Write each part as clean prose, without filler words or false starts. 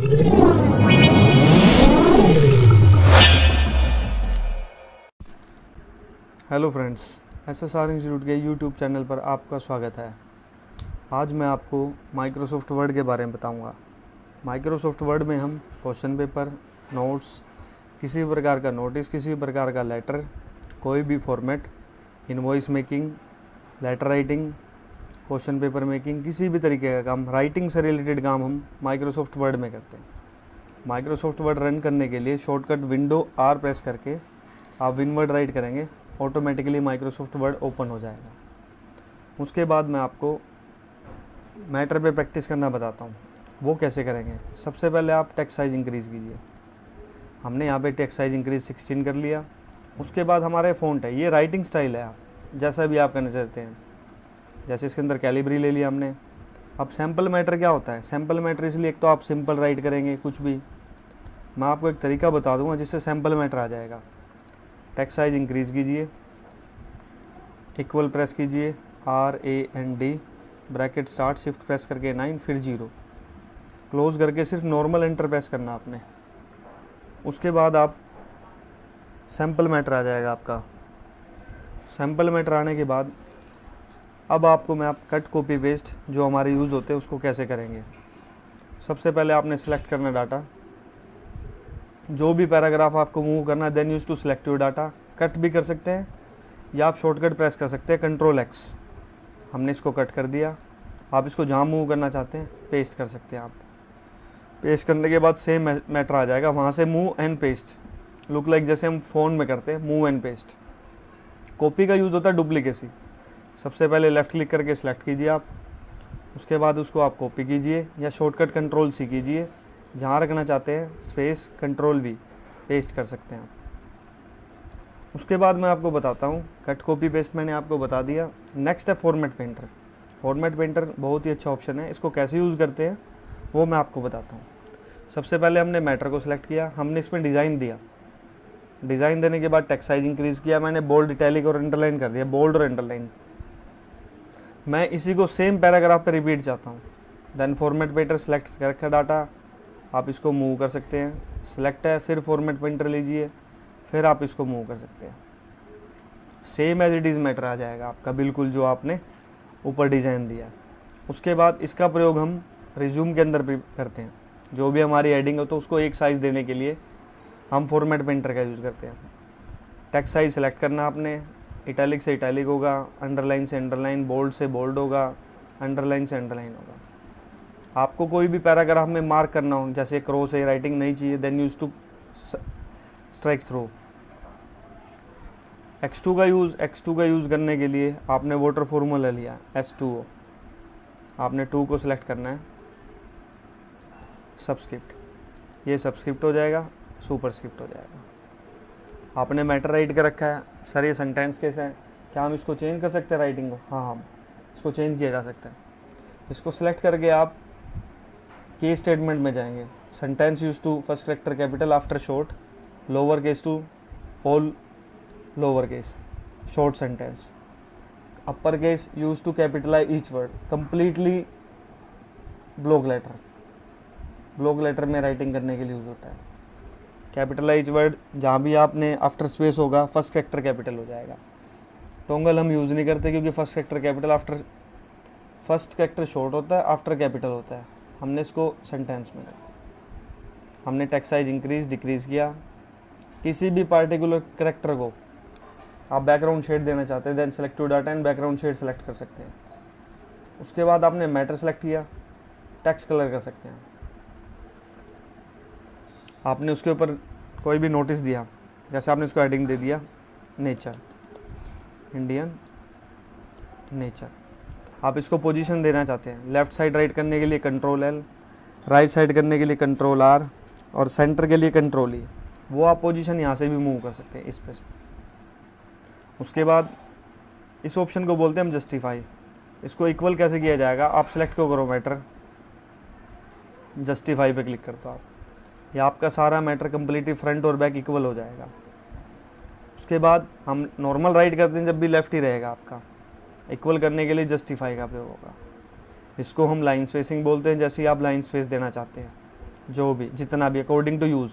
Hello friends, SSR institute के YouTube channel पर आपका स्वागत है। आज मैं आपको माइक्रोसॉफ्ट वर्ड के बारे में बताऊंगा। माइक्रोसॉफ्ट वर्ड में हम क्वेश्चन पेपर, नोट्स, किसी भी प्रकार का नोटिस, किसी भी प्रकार का लेटर, कोई भी format, invoice making, letter writing, question paper making, किसी भी तरीके का काम, राइटिंग से रिलेटेड काम हम माइक्रोसॉफ्ट वर्ड में करते हैं। माइक्रोसॉफ्ट वर्ड रन करने के लिए शॉर्टकट विंडो R प्रेस करके आप विनवर्ड राइट करेंगे, ऑटोमेटिकली माइक्रोसॉफ्ट वर्ड ओपन हो जाएगा। उसके बाद मैं आपको मैटर पे प्रैक्टिस करना बताता हूँ, वो कैसे करेंगे। सबसे पहले आप टेक्स्ट साइज़ इंक्रीज़ कीजिए। हमने यहाँ पे टेक्स्ट साइज़ इंक्रीज़ 16 कर लिया। उसके बाद हमारे फ़ॉन्ट है, ये राइटिंग स्टाइल है, आप जैसा भी आप करना चाहते हैं। जैसे इसके अंदर कैलिबरी ले लिया हमने। अब सैम्पल मैटर क्या होता है? सैम्पल मैटर इसलिए एक तो आप सिंपल राइट करेंगे कुछ भी, मैं आपको एक तरीका बता दूंगा जिससे सैम्पल मैटर आ जाएगा। टेक्स्ट साइज इंक्रीज़ कीजिए, इक्वल प्रेस कीजिए, RAND, bracket start, shift press करके 9, फिर 0, क्लोज करके सिर्फ नॉर्मल एंटर प्रेस करना आपने। उसके बाद आप सैम्पल मैटर आ जाएगा आपका। सैम्पल मैटर आने के बाद अब आपको मैं कट कॉपी पेस्ट जो हमारे यूज़ होते हैं उसको कैसे करेंगे। सबसे पहले आपने सेलेक्ट करना डाटा, जो भी पैराग्राफ आपको मूव करना है, then use to select your data. Cut भी कर सकते हैं या आप शॉर्टकट प्रेस कर सकते हैं, Ctrl+X। हमने इसको कट कर दिया। आप इसको जहाँ मूव करना चाहते हैं पेस्ट कर सकते हैं। आप पेस्ट करने के बाद सेम मैटर आ जाएगा, वहाँ से move and paste, look like जैसे हम फ़ोन में करते हैं मूव एंड पेस्ट। कॉपी का यूज़ होता है डुप्लीकेसी। सबसे पहले लेफ़्ट क्लिक करके सिलेक्ट कीजिए आप, उसके बाद उसको आप कॉपी कीजिए या शॉर्टकट Ctrl+C कीजिए, जहाँ रखना चाहते हैं स्पेस Ctrl+V, पेस्ट कर सकते हैं आप। उसके बाद मैं आपको बताता हूँ, कट कॉपी पेस्ट मैंने आपको बता दिया। नेक्स्ट है फॉर्मेट पेंटर। फॉर्मेट पेंटर बहुत ही अच्छा ऑप्शन है, इसको कैसे यूज़ करते हैं वो मैं आपको बताता हूँ। सबसे पहले हमने मैटर को सिलेक्ट किया, हमने इसमें डिज़ाइन दिया। डिज़ाइन देने के बाद टेक्स्ट साइज इंक्रीज़ किया, मैंने बोल्ड, इटैलिक और अंडरलाइन कर दिया, बोल्ड और अंडरलाइन। मैं इसी को सेम पैराग्राफ पर रिपीट चाहता हूँ। देन फॉर्मेट पेंटर सेलेक्ट कर रखा डाटा, आप इसको मूव कर सकते हैं। सिलेक्ट है, फिर फॉर्मेट पेंटर लीजिए, फिर आप इसको मूव कर सकते हैं। Same as it is matter आ जाएगा आपका, बिल्कुल जो आपने ऊपर डिज़ाइन दिया। उसके बाद इसका प्रयोग हम रिज्यूम के अंदर भी करते हैं। जो भी हमारी एडिंग हो तो उसको एक साइज़ देने के लिए हम फॉर्मेट पेंटर का यूज़ करते हैं। टेक्स्ट साइज सेलेक्ट करना आपने, इटैलिक से इटैलिक होगा, अंडरलाइन से अंडरलाइन, बोल्ड से बोल्ड होगा, अंडरलाइन से अंडरलाइन होगा। आपको कोई भी पैराग्राफ में मार्क करना हो, जैसे क्रॉस है, राइटिंग नहीं चाहिए, then use to strike through. X2 का यूज़ करने के लिए आपने वाटर फॉर्मूला लिया H2O, आपने 2 को सिलेक्ट करना है, सबस्क्रिप्ट, ये सबस्क्रिप्ट हो जाएगा, सुपरस्क्रिप्ट हो जाएगा। आपने मैटर राइट कर रखा है, सर ये सेंटेंस कैसा है, क्या हम इसको चेंज कर सकते हैं राइटिंग को? हाँ, इसको चेंज किया जा सकता है। इसको सिलेक्ट करके आप की स्टेटमेंट में जाएंगे। Sentence use to first character capital after short, lower case to whole lower case, short sentence, upper case use to capitalize each word, completely block letter में राइटिंग करने के लिए यूज़ होता है। कैपिटलाइज वर्ड जहाँ भी आपने आफ्टर स्पेस होगा फर्स्ट कैरेक्टर कैपिटल हो जाएगा। टोंगल हम यूज़ नहीं करते क्योंकि first character capital, after first character short होता है, आफ्टर कैपिटल होता है। हमने इसको सेंटेंस में रखा। हमने टेक्स्ट साइज इंक्रीज डिक्रीज़ किया। किसी भी पार्टिकुलर कैरेक्टर को आप बैकग्राउंड शेड देना चाहते हैं, then select to data and background shade select कर सकते हैं। उसके बाद आपने मैटर सेलेक्ट किया, टेक्स्ट कलर कर सकते हैं। आपने उसके ऊपर कोई भी नोटिस दिया, जैसे आपने उसको हेडिंग दे दिया नेचर, इंडियन नेचर। आप इसको पोजीशन देना चाहते हैं, लेफ़्ट साइड राइट करने के लिए Ctrl+L, राइट साइड करने के लिए Ctrl+R और सेंटर के लिए Ctrl+E। वो आप पोजीशन यहाँ से भी मूव कर सकते हैं इस पे से। उसके बाद इस ऑप्शन को बोलते हैं हम जस्टिफाई। इसको इक्वल कैसे किया जाएगा, आप सेलेक्ट क्यों करो मैटर, जस्टिफाई पे क्लिक कर दो आप, ये आपका सारा मैटर कंप्लीटली फ्रंट और बैक इक्वल हो जाएगा। उसके बाद हम नॉर्मल राइट करते हैं जब भी लेफ़्ट ही रहेगा आपका, इक्वल करने के लिए जस्टिफाई का प्रयोग होगा। इसको हम लाइन स्पेसिंग बोलते हैं, जैसे ही आप लाइन स्पेस देना चाहते हैं। जो भी जितना भी अकॉर्डिंग टू यूज़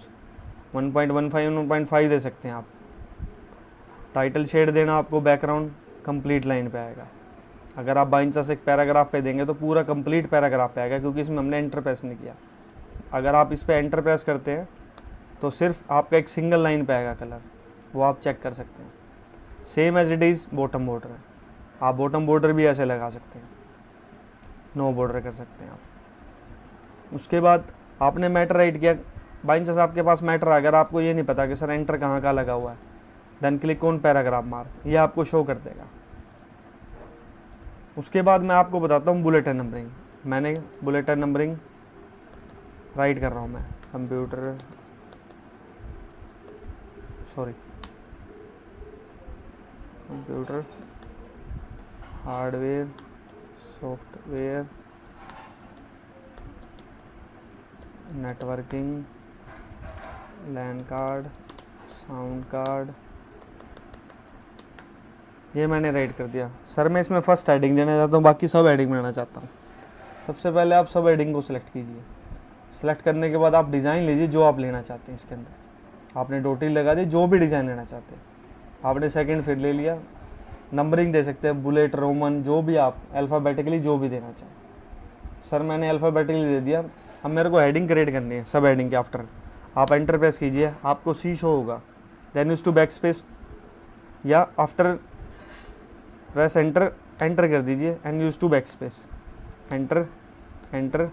1.15 1.5 दे सकते हैं आप। टाइटल शेड देना आपको बैकग्राउंड कंप्लीट लाइन पे आएगा। अगर आप बाई चांस एक पैराग्राफ पे देंगे तो पूरा कंप्लीट पैराग्राफ पे आएगा, क्योंकि इसमें हमने एंटर प्रेस नहीं किया। अगर आप इस पे एंटर प्रेस करते हैं तो सिर्फ आपका एक सिंगल लाइन पे आएगा कलर, वो आप चेक कर सकते हैं। Same as it is bottom border है, आप बॉटम बॉर्डर भी ऐसे लगा सकते हैं, नो बॉर्डर कर सकते हैं आप। उसके बाद आपने मैटर राइट किया, बाई चांस आपके पास मैटर, अगर आपको ये नहीं पता कि सर एंटर कहाँ का लगा हुआ है, then click on paragraph mark, ये आपको शो कर देगा। उसके बाद मैं आपको बताता हूँ बुलेटिन नंबरिंग। मैंने बुलेटिन नंबरिंग राइट कर रहा हूँ मैं, कंप्यूटर हार्डवेयर सॉफ्टवेयर नेटवर्किंग लैन कार्ड साउंड कार्ड, ये मैंने राइट कर दिया। सर मैं इसमें फर्स्ट हेडिंग देना चाहता हूँ, बाकी सब हेडिंग बनाना चाहता हूँ। सबसे पहले आप सब हेडिंग को सिलेक्ट कीजिए। सिलेक्ट करने के बाद आप डिज़ाइन लीजिए जो आप लेना चाहते हैं। इसके अंदर आपने डोटी लगा दी, जो भी डिज़ाइन लेना चाहते हैं। आपने सेकंड फिर ले लिया, नंबरिंग दे सकते हैं, बुलेट, रोमन, जो भी आप अल्फ़ाबेटिकली जो भी देना चाहें। सर मैंने अल्फ़ाबेटिकली दे दिया। अब मेरे को हेडिंग क्रिएट करनी है। सब हेडिंग के आफ्टर आप एंटर प्रेस कीजिए, आपको सी शो होगा। Then use to back space या आफ्टर प्रेस एंटर, एंटर कर दीजिए and use to back space, enter enter,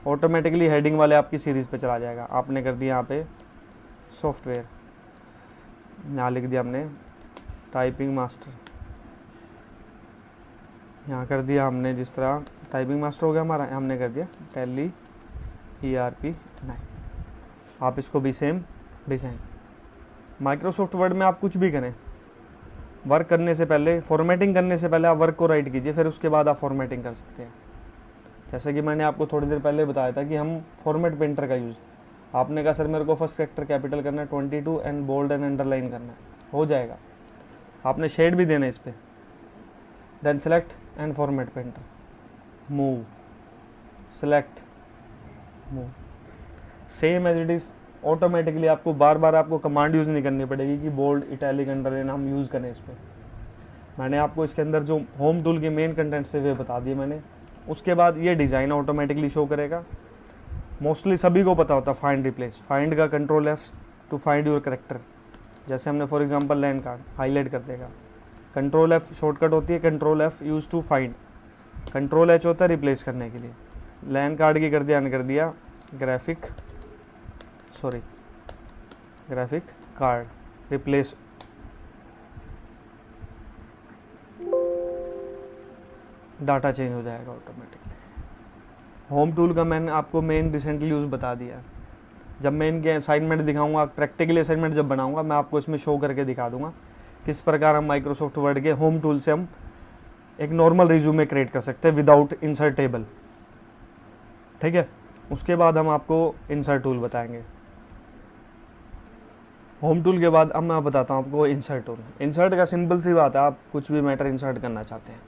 automatically heading वाले आपकी सीरीज़ पे चला जाएगा। आपने कर दिया यहाँ पे सॉफ्टवेयर, यहाँ लिख दिया हमने टाइपिंग मास्टर, यहाँ कर दिया हमने जिस तरह टाइपिंग मास्टर हो गया हमारा, हमने कर दिया टैली ERP 9। आप इसको भी सेम डिज़ाइन। माइक्रोसॉफ्ट वर्ड में आप कुछ भी करें, वर्क करने से पहले, फॉर्मेटिंग करने से पहले आप वर्क को राइट कीजिए, फिर उसके बाद आप फॉर्मेटिंग कर सकते हैं। जैसे कि मैंने आपको थोड़ी देर पहले बताया था कि हम फॉर्मेट पेंटर का यूज़, आपने कहा सर मेरे को फर्स्ट कैरेक्टर कैपिटल करना है, 22 एंड बोल्ड एंड अंडरलाइन करना है, हो जाएगा। आपने शेड भी देना है इस पर। Then select and format painter, move, select, move, same as it is. Automatically आपको बार बार आपको कमांड यूज़ नहीं करनी पड़ेगी कि बोल्ड, इटैलिक, अंडरलाइन हम यूज़ करें इस पर। मैंने आपको इसके अंदर जो होम टूल के मेन कंटेंट से वे बता दिए मैंने। उसके बाद ये डिज़ाइन ऑटोमेटिकली शो करेगा। मोस्टली सभी को पता होता है फाइंड रिप्लेस, फाइंड का control F to find your character. जैसे हमने for example LAN card highlight कर देगा, कंट्रोल F शॉर्टकट होती है, control F use to find, control H होता है रिप्लेस करने के लिए। लैन कार्ड की कर दिया graphic card replace, data change हो जाएगा ऑटोमेटिकली। होम टूल का मैंने आपको मेन रिसेंटली यूज़ बता दिया है। जब मैं इनके असाइनमेंट दिखाऊंगा, प्रैक्टिकली असाइनमेंट जब बनाऊंगा, मैं आपको इसमें शो करके दिखा दूंगा किस प्रकार हम माइक्रोसॉफ्ट वर्ड के होम टूल से हम एक नॉर्मल रिज्यूमे क्रिएट कर सकते हैं विदाउट इंसर्ट टेबल। ठीक है, उसके बाद हम आपको इंसर्ट टूल बताएंगे। होम टूल के बाद अब मैं बताता हूँ आपको इंसर्ट टूल। इंसर्ट का सिंपल सी बात है, आप कुछ भी मैटर इंसर्ट करना चाहते हैं,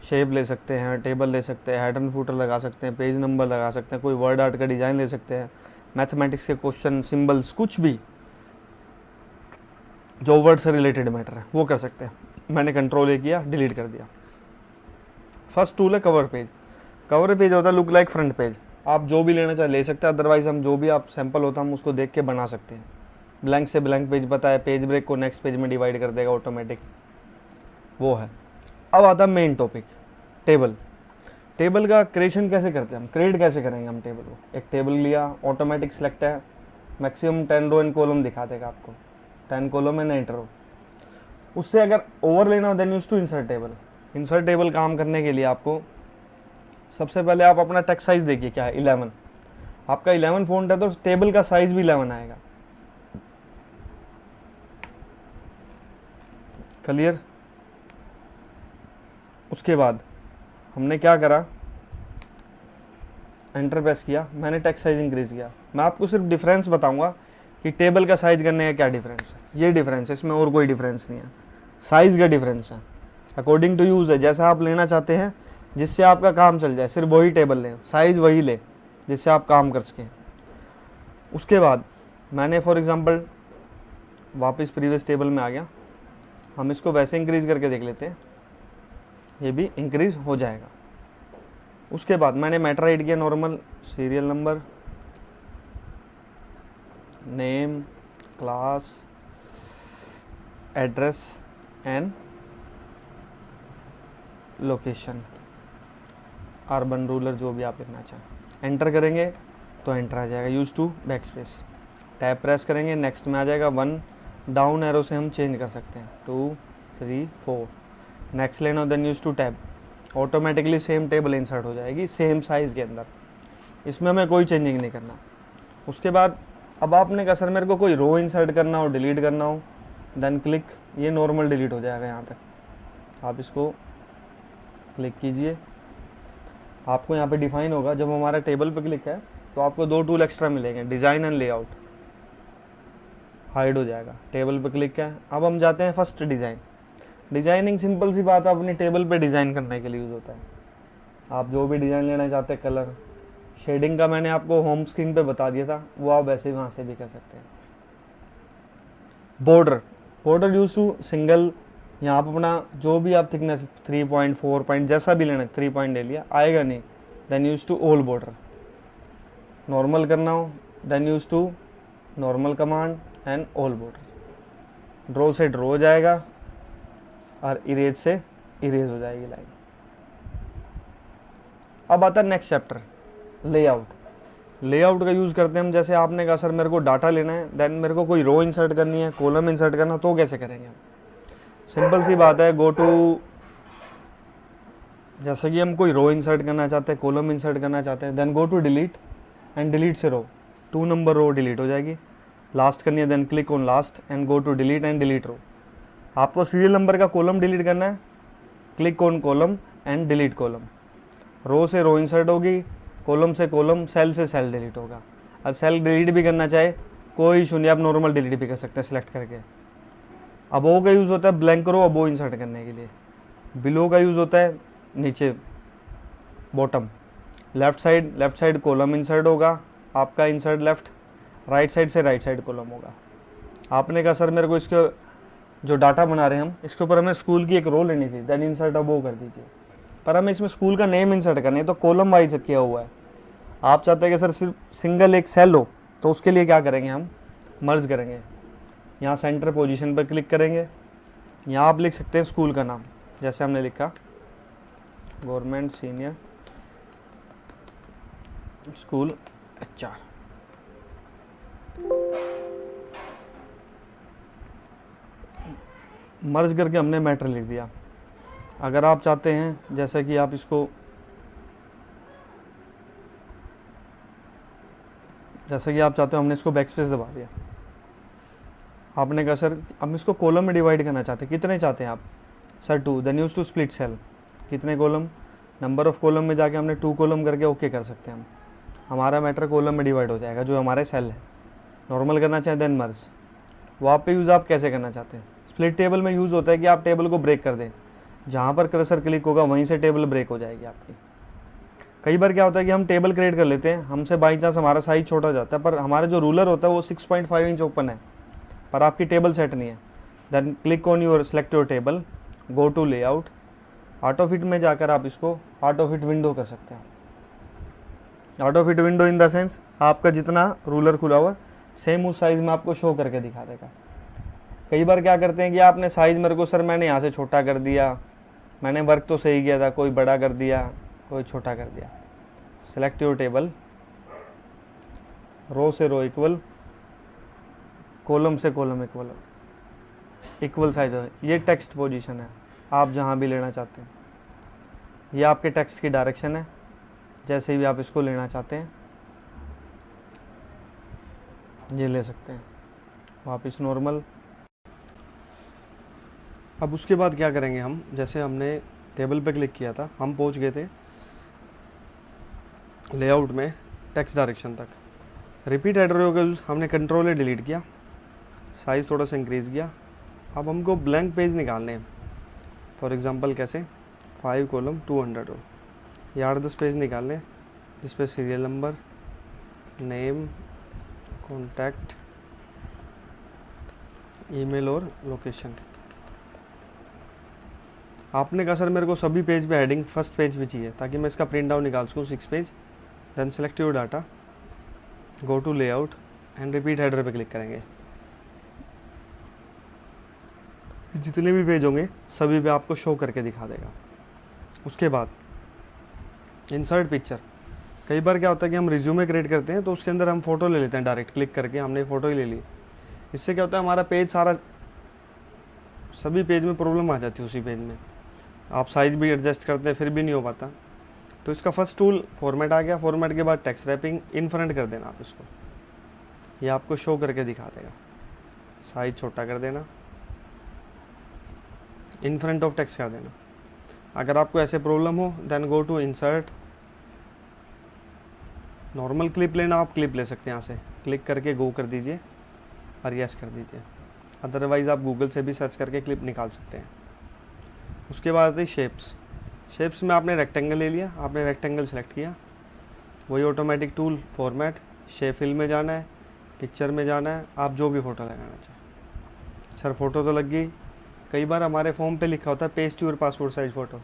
शेप ले सकते हैं, टेबल ले सकते हैं, हेडर एंड फुटर लगा सकते हैं, पेज नंबर लगा सकते हैं, कोई वर्ड आर्ट का डिज़ाइन ले सकते हैं, मैथमेटिक्स के क्वेश्चन, सिंबल्स, कुछ भी जो वर्ड से रिलेटेड मैटर है वो कर सकते हैं। मैंने कंट्रोल A किया, डिलीट कर दिया। फर्स्ट टूल है कवर पेज। कवर पेज होता है लुक लाइक फ्रंट पेज। आप जो भी लेना चाहे ले सकते हैं, अदरवाइज हम जो भी आप सैंपल होता है हम उसको देख के बना सकते हैं। ब्लैंक से ब्लैंक पेज पता है, पेज ब्रेक को नेक्स्ट पेज में डिवाइड कर देगा ऑटोमेटिक, वो है। अब आता है मेन टॉपिक, टेबल। टेबल का क्रिएशन कैसे करते हैं हम, क्रिएट कैसे करेंगे हम टेबल को। एक टेबल लिया, ऑटोमेटिक सेलेक्ट है, मैक्सिमम 10 रो एंड कॉलम दिखा देगा आपको, 10 कॉलम एंड 8 रो। उससे अगर ओवर लेना हो then use to insert table. Insert table काम करने के लिए आपको सबसे पहले आप अपना टेक्स्ट साइज देखिए क्या है, 11। आपका 11 फ़ॉन्ट है तो टेबल का साइज भी 11 आएगा। क्लियर। उसके बाद हमने क्या करा, एंटर प्रेस किया, मैंने टेक्स्ट साइज इंक्रीज किया। मैं आपको सिर्फ डिफरेंस बताऊंगा कि टेबल का साइज करने का क्या डिफरेंस है। ये डिफरेंस है, इसमें और कोई डिफरेंस नहीं है, साइज का डिफरेंस है। अकॉर्डिंग टू यूज़ है, जैसा आप लेना चाहते हैं जिससे आपका काम चल जाए, सिर्फ वही टेबल लें, साइज़ वही ले जिससे आप काम कर सकें। उसके बाद मैंने फॉर एग्ज़ाम्पल वापस प्रीवियस टेबल में आ गया, हम इसको वैसे इंक्रीज़ करके देख लेते हैं, ये भी इंक्रीज़ हो जाएगा। उसके बाद मैंने मैटर राइट किया normal, serial number, name, class, address and location, urban rural जो भी आप लिखना चाहें। एंटर करेंगे तो एंटर आ जाएगा, use to back space. Tab press करेंगे, नेक्स्ट में आ जाएगा। 1 डाउन एरो से हम चेंज कर सकते हैं, 2 3 4। नेक्स्ट लेना हो then use to tab, automatically same table insert हो जाएगी सेम साइज़ के अंदर, इसमें हमें कोई चेंजिंग नहीं करना। उसके बाद अब आपने कहा सर मेरे को कोई रो इंसर्ट करना हो, डिलीट करना हो, देन क्लिक, ये नॉर्मल डिलीट हो जाएगा। यहाँ तक आप इसको क्लिक कीजिए, आपको यहाँ पे डिफाइन होगा। जब हमारा टेबल पे क्लिक है तो आपको 2 टूल एक्स्ट्रा मिलेंगे, डिज़ाइन एंड लेआउट, हाइड हो जाएगा। टेबल पे क्लिक है, अब हम जाते हैं फर्स्ट डिज़ाइन। डिज़ाइनिंग सिंपल सी बात है, अपनी टेबल पे डिज़ाइन करने के लिए यूज़ होता है। आप जो भी डिज़ाइन लेना चाहते हैं, कलर शेडिंग का मैंने आपको होम स्क्रीन पे बता दिया था, वो आप वैसे वहाँ से भी कर सकते हैं। बॉर्डर यूज़ टू सिंगल, यहाँ आप अपना जो भी आप थिकनेस 3 पॉइंट 4 पॉइंट जैसा भी लेना है, 3 पॉइंट ले लिया, आएगा नहीं, then use to all border. Normal करना हो then use to normal command and all border. Draw से ड्रॉ हो जाएगा और इरेज से इरेज हो जाएगी लाइन। अब आता है नेक्स्ट चैप्टर, लेआउट। लेआउट का यूज़ करते हैं हम, जैसे आपने कहा सर मेरे को डाटा लेना है, देन मेरे को कोई रो इंसर्ट करनी है, कॉलम इंसर्ट करना, तो कैसे करेंगे हम? सिंपल सी बात है, गो टू, जैसे कि हम कोई रो इंसर्ट करना चाहते हैं, कॉलम इंसर्ट करना चाहते हैं, then go to delete and delete से रो, 2 नंबर रो डिलीट हो जाएगी। लास्ट करनी है, then click on last and go to delete and delete row. आपको सीरियल नंबर का कॉलम डिलीट करना है, click on column and delete column. Row से रो इंसर्ट होगी, कॉलम से कॉलम, सेल से सेल डिलीट होगा। अब सेल डिलीट भी करना चाहे कोई इशू नहीं, आप नॉर्मल डिलीट भी कर सकते हैं सिलेक्ट करके। अबो का यूज़ होता है ब्लैंक रो अबो इंसर्ट करने के लिए। बिलो का यूज़ होता है नीचे bottom. Left side column insert होगा आपका, इंसर्ट लेफ़्ट। राइट साइड से राइट साइड कॉलम होगा। आपने कहा सर मेरे को इसके जो डाटा बना रहे हैं हम, इसके ऊपर हमें स्कूल की एक रो लेनी थी, देन इंसर्ट अबो कर दीजिए। पर हमें इसमें स्कूल का नेम इंसर्ट करना है तो कॉलम वाइज किया हुआ है। आप चाहते हैं कि सर सिर्फ सिंगल एक सेल हो, तो उसके लिए क्या करेंगे हम, मर्ज करेंगे। यहाँ सेंटर पोजीशन पर क्लिक करेंगे, यहाँ आप लिख सकते हैं स्कूल का नाम, जैसे हमने लिखा गवर्नमेंट सीनियर स्कूल HR। मर्ज करके हमने मैटर लिख दिया। अगर आप चाहते हैं जैसे कि आप इसको, जैसे कि आप चाहते हो, हमने इसको बैक स्पेस दबा दिया। आपने कहा सर हम इसको कॉलम में डिवाइड करना चाहते हैं, कितने चाहते हैं आप? Sir 2, then use to split cell, कितने कॉलम, नंबर ऑफ कॉलम में जाके हमने 2 कॉलम करके ओके कर सकते हैं हम। हमारा मैटर कॉलम में डिवाइड हो जाएगा जो हमारे सेल है। नॉर्मल करना चाहें देन मर्ज। वहाँ पे यूज़ आप कैसे करना चाहते हैं? स्प्लिट टेबल में यूज़ होता है कि आप टेबल को ब्रेक कर दें, जहाँ पर कर्सर क्लिक होगा वहीं से टेबल ब्रेक हो जाएगी आपकी। कई बार क्या होता है कि हम टेबल क्रिएट कर लेते हैं, हमसे बाई चांस हमारा साइज छोटा हो जाता है, पर हमारा जो रूलर होता है वो 6.5 इंच ओपन है, पर आपकी टेबल सेट नहीं है। Then click on your select your table, go to layout, auto fit में जाकर आप इसको ऑटो फिट विंडो कर सकते हैं। Auto fit window in the sense आपका जितना रूलर खुला हुआ सेम उस साइज़ में आपको शो करके दिखा देगा। कई बार क्या करते हैं कि आपने साइज़ मेरे को, सर मैंने यहाँ से छोटा कर दिया, मैंने वर्क तो सही किया था, कोई बड़ा कर दिया कोई छोटा कर दिया। सेलेक्ट योर टेबल, रो से रो इक्वल, कॉलम से कॉलम इक्वल साइज हो। ये टेक्स्ट पोजीशन है, आप जहाँ भी लेना चाहते हैं। ये आपके टेक्स्ट की डायरेक्शन है, जैसे भी आप इसको लेना चाहते हैं ये ले सकते हैं। वापस नॉर्मल। अब उसके बाद क्या करेंगे हम, जैसे हमने टेबल पे क्लिक किया था, हम पहुंच गए थे लेआउट में टेक्स्ट डायरेक्शन तक। रिपीट एड्रो का हमने कंट्रोल ए डिलीट किया, साइज़ थोड़ा सा इंक्रीज़ किया। अब हमको ब्लैंक पेज निकालने हैं। फॉर एग्जांपल कैसे, 5 कॉलम 200 रो, या 10 पेज निकालने जिस पे serial number, name, contact, email और लोकेशन। आपने कहा सर मेरे को सभी पेज पे हेडिंग फर्स्ट पेज भी चाहिए ताकि मैं इसका प्रिंट आउट निकाल सकूँ 6 page. Then select your data, go to layout and repeat header पे क्लिक करेंगे। जितने भी पेज होंगे सभी पे आपको शो करके दिखा देगा। उसके बाद इंसर्ट पिक्चर। कई बार क्या होता है कि हम रिज्यूमे क्रिएट करते हैं तो उसके अंदर हम फ़ोटो ले लेते हैं, डायरेक्ट क्लिक करके हमने फ़ोटो ही ले ली। इससे क्या होता है हमारा पेज सारा, सभी पेज में प्रॉब्लम आ जाती है उसी पेज में। आप साइज़ भी एडजस्ट करते हैं फिर भी नहीं हो पाता। तो इसका फर्स्ट टूल फॉर्मेट आ गया। फॉर्मेट के बाद टेक्स्ट रैपिंग इन फ्रंट कर देना आप इसको, ये आपको शो करके दिखा देगा। साइज छोटा कर देना, इन फ्रंट ऑफ टेक्स्ट कर देना। अगर आपको ऐसे प्रॉब्लम हो then go to insert, normal clip लेना आप क्लिप ले सकते हैं, यहाँ से क्लिक करके गो कर दीजिए और यस कर दीजिए। अदरवाइज़ आप गूगल से भी सर्च करके क्लिप निकाल सकते हैं। उसके बाद आती है शेप्स। शेप्स में आपने रेक्टेंगल ले लिया, आपने रेक्टेंगल सेलेक्ट किया, वही automatic tool format, shape fill में जाना है, पिक्चर में जाना है, आप जो भी फ़ोटो लगाना चाहें। सर फ़ोटो तो लग गई। कई बार हमारे फॉर्म पे लिखा होता है paste your passport size photo.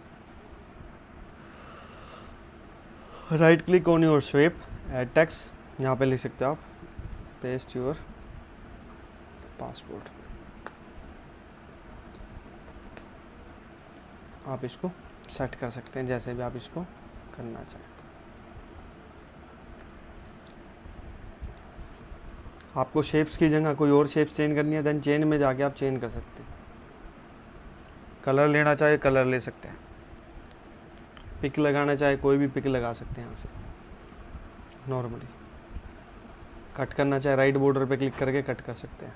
Right click on your shape, add text, यहाँ पे लिख सकते हो आप पेस्ट योर पासपोर्ट। आप इसको सेट कर सकते हैं जैसे भी आप इसको करना चाहें। आपको शेप्स की जगह कोई और शेप्स चेंज करनी है देन चेंज में जाके आप चेंज कर सकते हैं। कलर लेना चाहे कलर ले सकते हैं, पिक लगाना चाहे कोई भी पिक लगा सकते हैं यहाँ से नॉर्मली। कट करना चाहे राइट बॉर्डर पे क्लिक करके कट कर सकते हैं।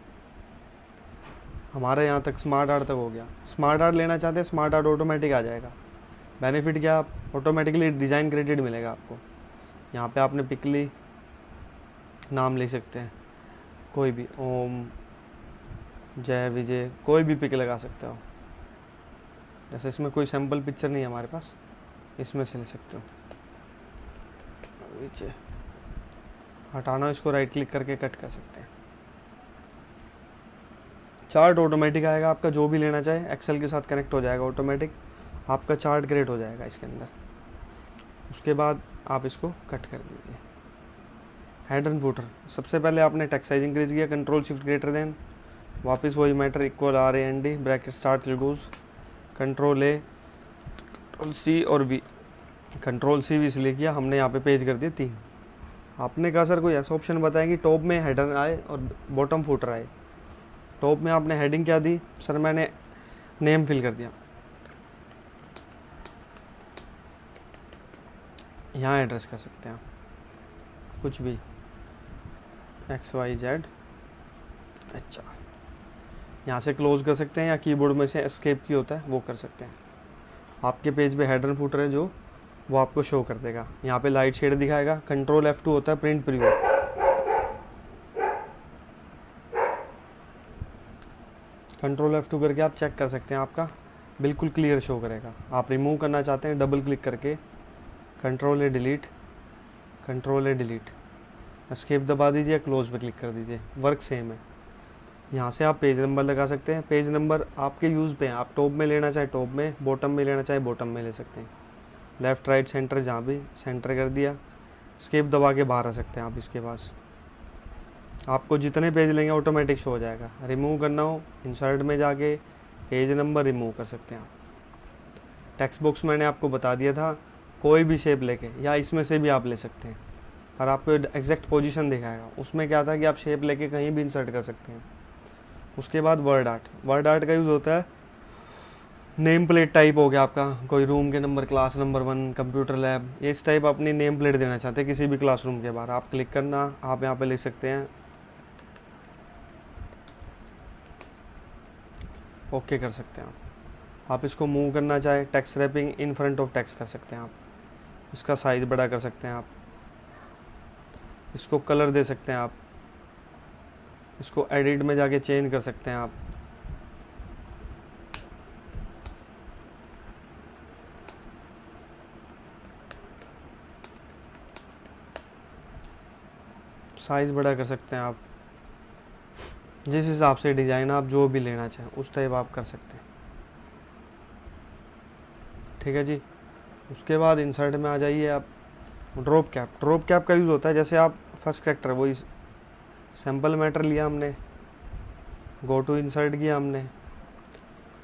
हमारे यहाँ तक स्मार्ट आर्ट तक हो गया। स्मार्ट आर्ट लेना चाहते हैं, स्मार्ट आर्ट ऑटोमेटिक आ जाएगा। बेनिफिट क्या, आप ऑटोमेटिकली डिज़ाइन क्रेडिट मिलेगा आपको। यहाँ पे आपने पिक ली, नाम लिख सकते हैं कोई भी, ओम, जय, विजय, कोई भी पिक लगा सकते हो। जैसे इसमें कोई सैम्पल पिक्चर नहीं है हमारे पास, इसमें से ले सकते हो। विजय हटाना, इसको राइट क्लिक करके कट कर सकते हैं। चार्ट ऑटोमेटिक आएगा आपका, जो भी लेना चाहे एक्सेल के साथ कनेक्ट हो जाएगा ऑटोमेटिक, आपका चार्ट क्रिएट हो जाएगा इसके अंदर। उसके बाद आप इसको कट कर दीजिए। हेड एंड फुटर, सबसे पहले आपने टेक्स्ट साइज इंक्रीज किया, कंट्रोल शिफ्ट ग्रेटर देन, वापस वही matter equal RAND bracket start त्रिभुज, कंट्रोल A, कंट्रोल C और V। कंट्रोल C भी इसलिए किया हमने यहाँ पे पेज कर दिए 3। आपने कहा सर कोई ऐसा ऑप्शन बताएं कि टॉप में हेडर आए और बॉटम फुटर आए। टॉप में आपने हेडिंग क्या दी, सर मैंने नेम फिल कर दिया। यहाँ एड्रेस कर सकते हैं आप कुछ भी, XYZ अच्छा। यहाँ से क्लोज कर सकते हैं या कीबोर्ड में से एस्केप की होता है वो कर सकते हैं। आपके पेज पे हेडर फुटर है जो वो आपको शो कर देगा। यहाँ पे लाइट शेड दिखाएगा। कंट्रोल F2 होता है प्रिंट प्रीव्यू। कंट्रोल F2 करके आप चेक कर सकते हैं, आपका बिल्कुल क्लियर शो करेगा। आप रिमूव करना चाहते हैं डबल क्लिक करके control A delete, control A delete, escape दबा दीजिए, क्लोज पे क्लिक कर दीजिए, वर्क सेम है। यहाँ से आप पेज नंबर लगा सकते हैं। पेज नंबर आपके यूज़ पे हैं, आप टॉप में लेना चाहे टॉप में, बॉटम में लेना चाहे बॉटम में ले सकते हैं। लेफ़्ट राइट सेंटर जहाँ भी सेंटर कर दिया, एस्केप दबा के बाहर आ सकते हैं आप इसके पास। आपको जितने पेज लेंगे ऑटोमेटिक शो हो जाएगा। रिमूव करना हो इंसर्ट में जाके पेज नंबर रिमूव कर सकते हैं आप। टेक्स्ट बॉक्स मैंने आपको बता दिया था, कोई भी शेप लेके या इसमें से भी आप ले सकते हैं और आपको एग्जैक्ट पोजीशन दिखाएगा। उसमें क्या था कि आप शेप लेके कहीं भी इंसर्ट कर सकते हैं। उसके बाद वर्ड आर्ट, वर्ड आर्ट का यूज़ होता है, नेम प्लेट टाइप हो गया आपका, कोई रूम के number, class number 1, computer lab, इस टाइप अपनी नेम प्लेट देना चाहते हैं किसी भी क्लासरूम के बाहर, आप क्लिक करना, आप यहाँ पे लिख सकते हैं, ओके कर सकते हैं आप इसको मूव करना चाहे text wrapping in front of text कर सकते हैं आप। इसका साइज़ बड़ा कर सकते हैं आप, इसको कलर दे सकते हैं आप, इसको एडिट में जाके चेंज कर सकते हैं आप। साइज़ बड़ा कर सकते हैं आप, जिस हिसाब से डिज़ाइन आप जो भी लेना चाहें उस टाइप आप कर सकते हैं। ठीक है जी। उसके बाद इंसर्ट में आ जाइए आप। ड्रॉप कैप, ड्रॉप कैप का यूज़ होता है जैसे आप फर्स्ट कैरेक्टर वही सैम्पल मैटर लिया हमने, गो टू इंसर्ट किया हमने,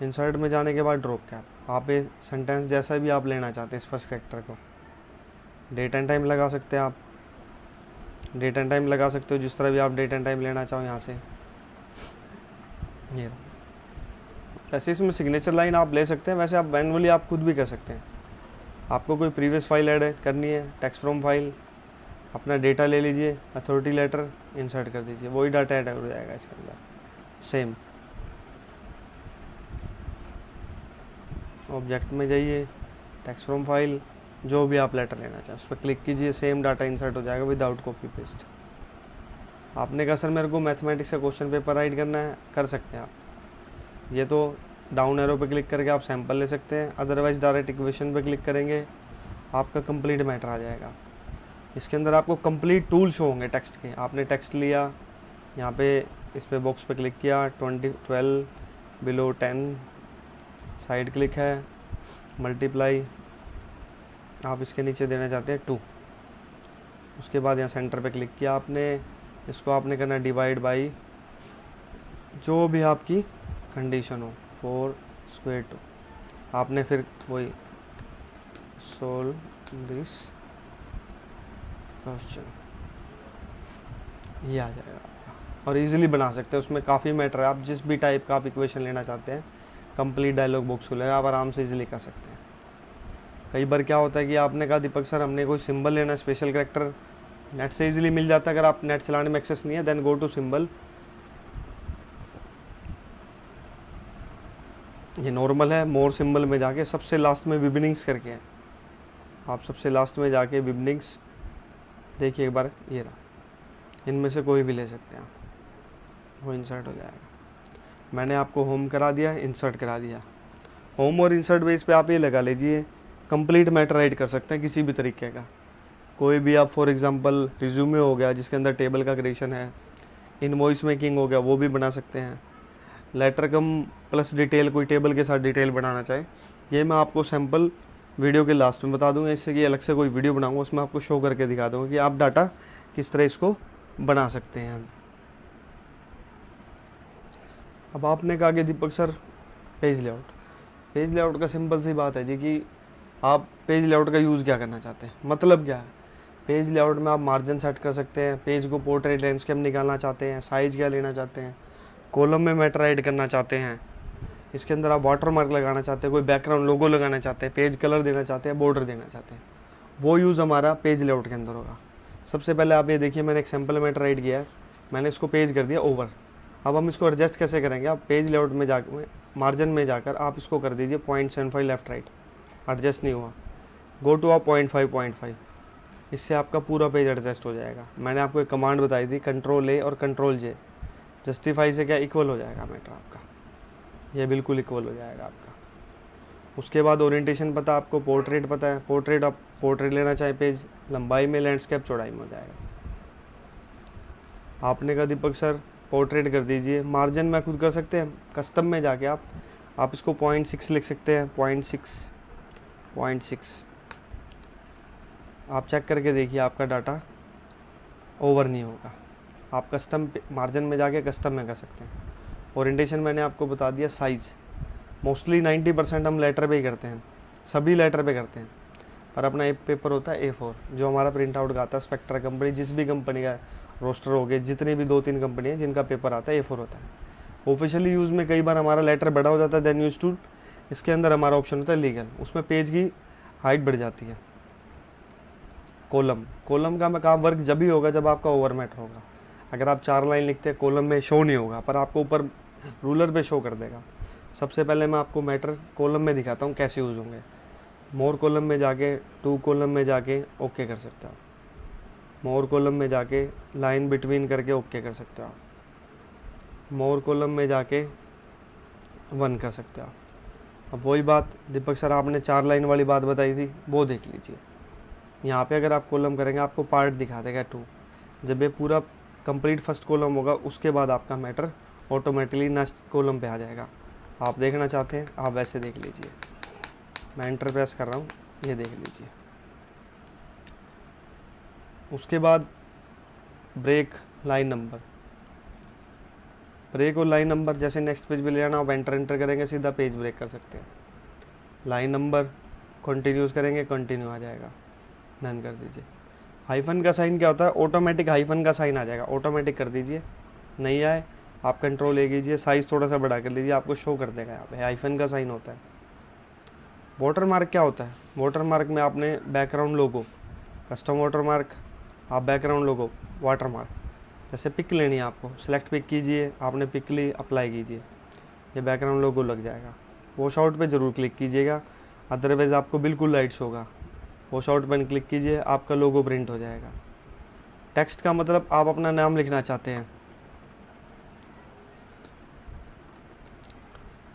इंसर्ट में जाने के बाद ड्रॉप कैप, आप ये सेंटेंस जैसा भी आप लेना चाहते हैं इस फर्स्ट कैरेक्टर को, डेट एंड टाइम लगा सकते हैं आप, डेट एंड टाइम लगा सकते हो जिस तरह भी आप डेट एंड टाइम लेना चाहो यहाँ से। ये ऐसे इसमें सिग्नेचर लाइन आप ले सकते हैं, वैसे आप मैनुअली आप खुद भी कर सकते हैं। आपको कोई प्रीवियस फाइल ऐड करनी है, टेक्स्ट फ्रॉम फाइल, अपना डेटा ले लीजिए, अथॉरिटी लेटर इंसर्ट कर दीजिए, वही डाटा ऐड हो जाएगा इसके अंदर। सेम ऑब्जेक्ट में जाइए, टेक्स्ट फ्रॉम फाइल, जो भी आप लेटर लेना चाहें उस पर क्लिक कीजिए, सेम डाटा इंसर्ट हो जाएगा विदाउट कॉपी पेस्ट। आपने कहा सर मेरे को मैथमेटिक्स का क्वेश्चन पेपर राइट करना है, कर सकते हैं आप। ये तो डाउन एरो पे क्लिक करके आप सैंपल ले सकते हैं, अदरवाइज डायरेक्ट इक्वेशन पे क्लिक करेंगे आपका कंप्लीट मैटर आ जाएगा। इसके अंदर आपको कंप्लीट टूल शो होंगे टेक्स्ट के। आपने टेक्स्ट लिया, यहाँ पे इस पे बॉक्स पे क्लिक किया, 12 बिलो 10, साइड क्लिक है, मल्टीप्लाई, आप इसके नीचे देना चाहते हैं 2। उसके बाद यहाँ सेंटर पे क्लिक किया आपने, इसको आपने करना डिवाइड बाई जो भी आपकी कंडीशन हो, 4 स्क्वायर 2। आपने फिर वही सोल्व दिस क्वेश्चन, ये आ जाएगा आपका। और इजीली बना सकते हैं, उसमें काफ़ी मैटर है, आप जिस भी टाइप का आप इक्वेशन लेना चाहते हैं कंप्लीट डायलॉग बॉक्स खुलेगा, आप आराम से इजीली कर सकते हैं। कई बार क्या होता है कि आपने कहा दीपक सर हमने कोई सिंबल लेना है, स्पेशल कैरेक्टर नेट से इजीली मिल जाता है, अगर आप नेट चलाने में एक्सेस नहीं है देन गो टू सिंबल, ये नॉर्मल है, मोर सिंबल में जाके सबसे लास्ट में बिगनिंग्स करके है, आप सबसे लास्ट में जाके बिगनिंग्स देखिए एक बार, ये रहा, इनमें से कोई भी ले सकते हैं आप, वो इंसर्ट हो जाएगा। मैंने आपको होम करा दिया, इंसर्ट करा दिया। होम और इंसर्ट बेस पे आप ये लगा लीजिए कंप्लीट मैटर राइट कर सकते हैं किसी भी तरीके का, कोई भी आप फॉर एग्जांपल रिज्यूमे हो गया जिसके अंदर टेबल का क्रिएशन है, इनवॉइस मेकिंग हो गया वो भी बना सकते हैं, लेटर कम प्लस डिटेल, कोई टेबल के साथ डिटेल बनाना चाहे, ये मैं आपको सैम्पल वीडियो के लास्ट में बता दूंगा, इससे कि अलग से कोई वीडियो बनाऊंगा उसमें आपको शो करके दिखा दूंगा कि आप डाटा किस तरह इसको बना सकते हैं। अब आपने कहा कि Deepak sir page layout, page layout का सिंपल सी बात है जी कि आप पेज लेआउट का यूज़ क्या करना चाहते हैं, मतलब क्या है। पेज लेआउट में आप मार्जिन सेट कर सकते हैं, पेज को पोर्ट्रेट लैंडस्केप निकालना चाहते हैं, साइज़ क्या लेना चाहते हैं, कॉलम में मैटर ऐड करना चाहते हैं, इसके अंदर आप वाटर मार्क लगाना चाहते हैं, कोई बैकग्राउंड लोगो लगाना चाहते हैं, पेज कलर देना चाहते हैं, बॉर्डर देना चाहते हैं, वो यूज़ हमारा पेज लेआउट के अंदर होगा। सबसे पहले आप ये देखिए मैंने एक सैम्पल मैटर ऐड किया है, मैंने इसको पेज कर दिया ओवर। अब हम इसको एडजस्ट कैसे करेंगे, आप पेज लेआउट में जाकर मार्जिन में जाकर आप इसको कर दीजिए 0.75 लेफ्ट राइट, एडजस्ट नहीं हुआ, गो टू आप 0.5, इससे आपका पूरा पेज एडजस्ट हो जाएगा। मैंने आपको एक कमांड बताई थी कंट्रोल ए और कंट्रोल जे, जस्टिफाई से क्या इक्वल हो जाएगा मैटर आपका, ये बिल्कुल इक्वल हो जाएगा आपका। उसके बाद ओरिएंटेशन पता आपको, पोर्ट्रेट पता है, पोर्ट्रेट आप पोर्ट्रेट लेना चाहे पेज लंबाई में, लैंडस्केप चौड़ाई में हो जाएगा। आपने कहा दीपक सर पोर्ट्रेट कर दीजिए, मार्जिन में खुद कर सकते हैं, कस्टम में जाके आप इसको 0.6 लिख सकते हैं, 0.6 आप चेक करके देखिए आपका डाटा ओवर नहीं होगा। आप कस्टम मार्जिन में जाके कस्टम में कर सकते हैं। ओरिएंटेशन मैंने आपको बता दिया, साइज़ मोस्टली 90% हम लेटर पे ही करते हैं, सभी लेटर पे करते हैं, पर अपना एक पेपर होता है A4 जो हमारा प्रिंट आउट का आता है, स्पेक्ट्रा कंपनी जिस भी कंपनी का रोस्टर हो गए, जितनी भी 2-3 कंपनी है जिनका पेपर आता है A4 होता है। ऑफिशियली यूज़ में कई बार हमारा लेटर बड़ा हो जाता है देन यूज टू, इसके अंदर हमारा ऑप्शन होता है लीगल, उसमें पेज की हाइट बढ़ जाती है। कॉलम का मैं काम वर्क जब ही होगा जब आपका ओवर मैटर होगा। अगर आप 4 लाइन लिखते हैं कॉलम में शो नहीं होगा, पर आपको ऊपर रूलर पे शो कर देगा। सबसे पहले मैं आपको मैटर कॉलम में दिखाता हूँ कैसे यूज़ होंगे। मोर कॉलम में जाके 2 कॉलम में जाके ओके कर सकते हो आप, मोर कॉलम में जाके लाइन बिटवीन करके ओके कर सकते हो आप, मोर कॉलम में जाके 1 कर सकते हो आप। अब वही बात दीपक सर आपने 4 लाइन वाली बात बताई थी वो देख लीजिए, यहाँ पे अगर आप कॉलम करेंगे आपको पार्ट दिखा देगा 2, जब ये पूरा कंप्लीट फर्स्ट कॉलम होगा उसके बाद आपका मैटर ऑटोमेटिकली नेक्स्ट कॉलम पे आ जाएगा। आप देखना चाहते हैं आप वैसे देख लीजिए, मैं एंटर प्रेस कर रहा हूँ, ये देख लीजिए। उसके बाद ब्रेक लाइन नंबर, ब्रेक और लाइन नंबर जैसे नेक्स्ट पेज पे ले जाना, आप एंटर करेंगे सीधा पेज ब्रेक कर सकते हैं। लाइन नंबर कंटिन्यूस करेंगे, कंटिन्यू आ जाएगा, डन कर दीजिए। हाइफन का साइन क्या होता है, ऑटोमेटिक हाइफन का साइन आ जाएगा, ऑटोमेटिक कर दीजिए। नहीं आए आप कंट्रोल ए कीजिए, साइज़ थोड़ा सा बड़ा कर लीजिए, आपको शो कर देगा यहाँ पे हाइफन का साइन होता है। वाटर मार्क क्या होता है, वाटर मार्क में आपने बैकग्राउंड लोगो, कस्टम वाटर मार्क, आप बैकग्राउंड लोगो, वाटर मार्क, जैसे पिक लेनी है आपको, सेलेक्ट पिक कीजिए, आपने पिक ली, अप्लाई कीजिए, ये बैकग्राउंड लोगो लग जाएगा। वॉश आउट पे ज़रूर क्लिक कीजिएगा, अदरवाइज़ आपको बिल्कुल लाइट्स होगा। वॉश आउट पर क्लिक कीजिए, आपका लोगो प्रिंट हो जाएगा। टेक्स्ट का मतलब आप अपना नाम लिखना चाहते हैं,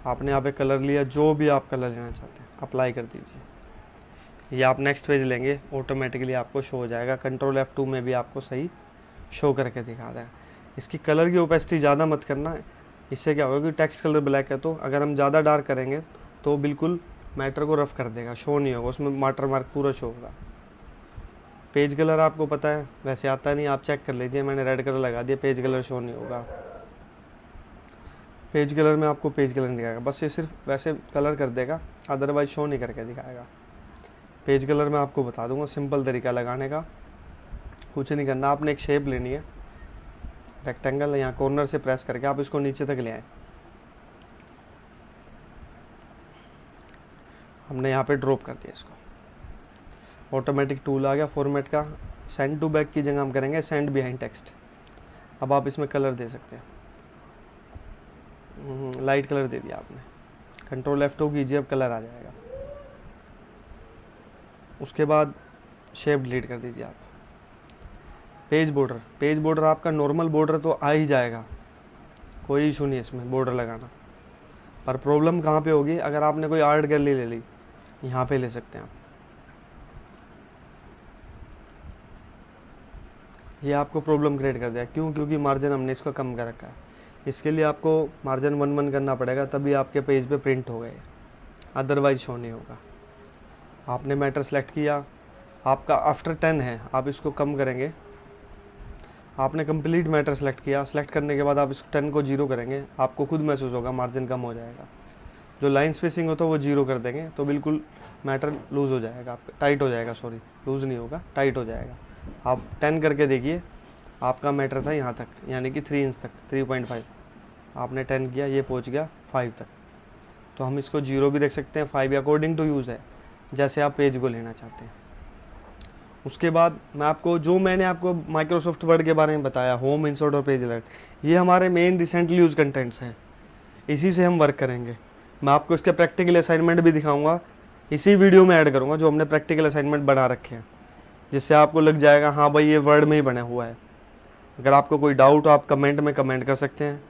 आपने यहाँ पे कलर लिया, जो भी आप कलर लेना चाहते हैं अप्लाई कर दीजिए। ये आप नेक्स्ट पेज लेंगे, ऑटोमेटिकली आपको शो हो जाएगा। कंट्रोल F2 में भी आपको सही शो करके दिखा देगा। इसकी कलर की ओपेसिटी ज़्यादा मत करना, इससे क्या होगा कि टेक्स्ट कलर ब्लैक है, तो अगर हम ज़्यादा डार्क करेंगे तो बिल्कुल मैटर को रफ कर देगा, शो नहीं होगा, उसमें वाटर मार्क पूरा शो होगा। पेज कलर आपको पता है वैसे आता नहीं, आप चेक कर लीजिए, मैंने रेड कलर लगा दिया, पेज कलर शो नहीं होगा। पेज कलर में आपको पेज कलर नहीं दिखाएगा, बस ये सिर्फ वैसे कलर कर देगा, अदरवाइज शो नहीं करके दिखाएगा। पेज कलर में आपको बता दूंगा सिंपल तरीका लगाने का, कुछ नहीं करना, आपने एक शेप लेनी है रेक्टेंगल, यहाँ कॉर्नर से प्रेस करके आप इसको नीचे तक ले आए। हमने यहाँ पे ड्रॉप कर दिया इसको, ऑटोमेटिक टूल आ गया फॉर्मेट का। सेंड टू बैक की जगह हम करेंगे सेंड बिहाइंड टेक्स्ट। अब आप इसमें कलर दे सकते हैं, लाइट कलर दे दिया आपने, कंट्रोल F2 कीजिए, अब कलर आ जाएगा। उसके बाद शेप डिलीट कर दीजिए आप। पेज बॉर्डर, पेज बॉर्डर आपका नॉर्मल बॉर्डर तो आ ही जाएगा, कोई इशू नहीं है इसमें बॉर्डर लगाना, पर प्रॉब्लम कहाँ पे होगी, अगर आपने कोई आर्ट गैलरी ले ली, यहाँ पे ले सकते हैं आप। ये आपको प्रॉब्लम क्रिएट कर दिया, क्यों, क्योंकि मार्जिन हमने इसका कम कर रखा है। इसके लिए आपको मार्जिन 1 करना पड़ेगा, तभी आपके पेज पे प्रिंट हो गए, अदरवाइज शो नहीं होगा। आपने मैटर सेलेक्ट किया, आपका आफ्टर 10 है, आप इसको कम करेंगे। आपने कंप्लीट मैटर सेलेक्ट किया, सेलेक्ट करने के बाद आप इस 10 को 0 करेंगे, आपको खुद महसूस होगा मार्जिन कम हो जाएगा। जो लाइन स्पेसिंग होता है वो 0 कर देंगे तो बिल्कुल मैटर लूज़ हो जाएगा, आपका टाइट हो जाएगा, सॉरी लूज़ नहीं होगा, टाइट हो जाएगा। आप 10 करके देखिए, आपका मैटर था यहाँ तक, यानी कि 3 इंच तक, 3.5, आपने 10 किया, ये पहुँच गया 5 तक। तो हम इसको 0 भी देख सकते हैं, 5 अकॉर्डिंग टू यूज़ है, जैसे आप पेज को लेना चाहते हैं। उसके बाद मैंने आपको माइक्रोसॉफ्ट वर्ड के बारे में बताया, होम, इंसर्ट और पेज अलर्ट, ये हमारे मेन रिसेंटली यूज़ कंटेंट्स हैं, इसी से हम वर्क करेंगे। मैं आपको इसके प्रैक्टिकल असाइनमेंट भी दिखाऊंगा, इसी वीडियो में ऐड करूंगा, जो हमने प्रैक्टिकल असाइनमेंट बना रखे हैं, जिससे आपको लग जाएगा हाँ भाई ये वर्ड में ही बना हुआ है। अगर आपको कोई डाउट हो आप कमेंट में कमेंट कर सकते हैं।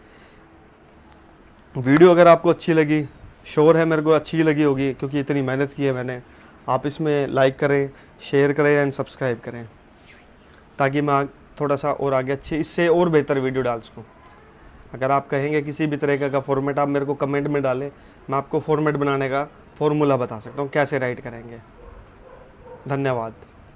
वीडियो अगर आपको अच्छी लगी, श्योर है मेरे को अच्छी लगी होगी, क्योंकि इतनी मेहनत की है मैंने, आप इसमें लाइक करें, शेयर करें एंड सब्सक्राइब करें, ताकि मैं थोड़ा सा और आगे अच्छे इससे और बेहतर वीडियो डाल सकूँ। अगर आप कहेंगे किसी भी तरह का फॉर्मेट, आप मेरे को कमेंट में डालें, मैं आपको फॉर्मेट बनाने का फॉर्मूला बता सकता हूँ कैसे राइट करेंगे। धन्यवाद।